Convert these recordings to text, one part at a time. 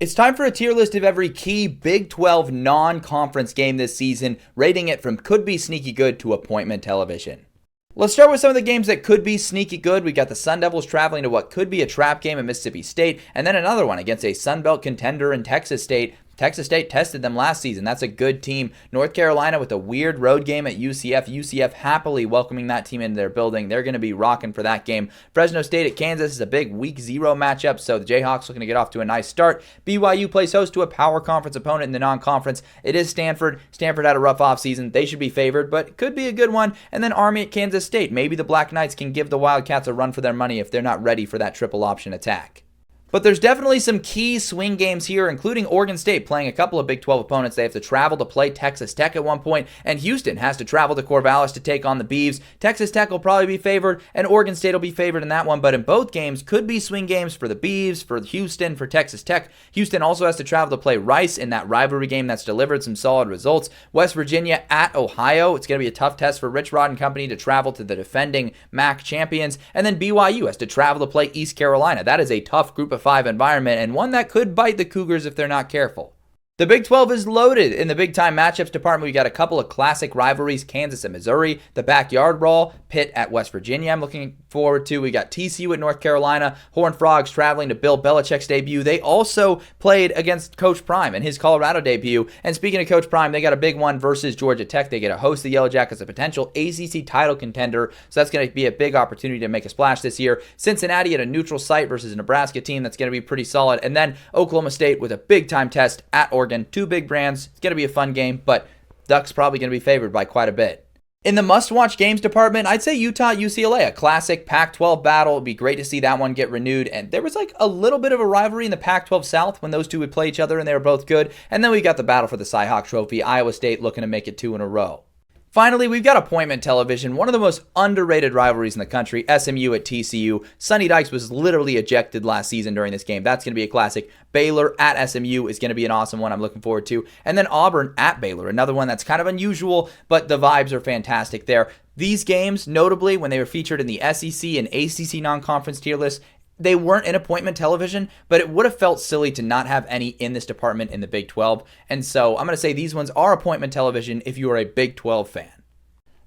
It's time for a tier list of every key Big 12 non-conference game this season, rating it from could be sneaky good to appointment television. Let's start with some of the games that could be sneaky good. We got the Sun Devils traveling to what could be a trap game at Mississippi State, and then another one against a Sun Belt contender in Texas State. Texas State tested them last season. That's a good team. North Carolina with a weird road game at UCF. UCF happily welcoming that team into their building. They're going to be rocking for that game. Fresno State at Kansas is a big week 0 matchup, so the Jayhawks looking to get off to a nice start. BYU plays host to a power conference opponent in the non-conference. It is Stanford. Stanford had a rough offseason. They should be favored, but it could be a good one. And then Army at Kansas State. Maybe the Black Knights can give the Wildcats a run for their money if they're not ready for that triple option attack. But there's definitely some key swing games here, including Oregon State playing a couple of Big 12 opponents. They have to travel to play Texas Tech at one point, and Houston has to travel to Corvallis to take on the Beavs. Texas Tech will probably be favored, and Oregon State will be favored in that one, but in both games could be swing games for the Beavs, for Houston, for Texas Tech. Houston also has to travel to play Rice in that rivalry game that's delivered some solid results. West Virginia at Ohio. It's going to be a tough test for Rich Rod and company to travel to the defending MAC champions, and then BYU has to travel to play East Carolina. That is a tough group of 5 environment, and one that could bite the Cougars if they're not careful. The Big 12 is loaded in the big-time matchups department. We got a couple of classic rivalries, Kansas and Missouri, the backyard brawl, Pitt at West Virginia I'm looking forward to. We got TCU at North Carolina, Horned Frogs traveling to Bill Belichick's debut. They also played against Coach Prime in his Colorado debut. And speaking of Coach Prime, they got a big one versus Georgia Tech. They get to host the Yellow Jackets, a potential ACC title contender. So that's going to be a big opportunity to make a splash this year. Cincinnati at a neutral site versus a Nebraska team that's going to be pretty solid. And then Oklahoma State with a big-time test at Oregon. Two big brands. It's going to be a fun game, but Ducks probably going to be favored by quite a bit. In the must-watch games department, I'd say Utah UCLA, a classic Pac-12 battle. It'd be great to see that one get renewed. And there was like a little bit of a rivalry in the Pac-12 South when those two would play each other, and they were both good. And then we got the battle for the Cy-Hawk Trophy. Iowa State looking to make it 2 in a row. Finally, we've got appointment television, one of the most underrated rivalries in the country, SMU at TCU. Sonny Dykes was literally ejected last season during this game. That's going to be a classic. Baylor at SMU is going to be an awesome one I'm looking forward to. And then Auburn at Baylor, another one that's kind of unusual, but the vibes are fantastic there. These games, notably, when they were featured in the SEC and ACC non-conference tier list, they weren't in appointment television, but it would have felt silly to not have any in this department in the Big 12. And so I'm going to say these ones are appointment television if you are a Big 12 fan.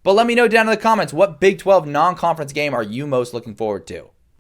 But let me know down in the comments, what Big 12 non-conference game are you most looking forward to?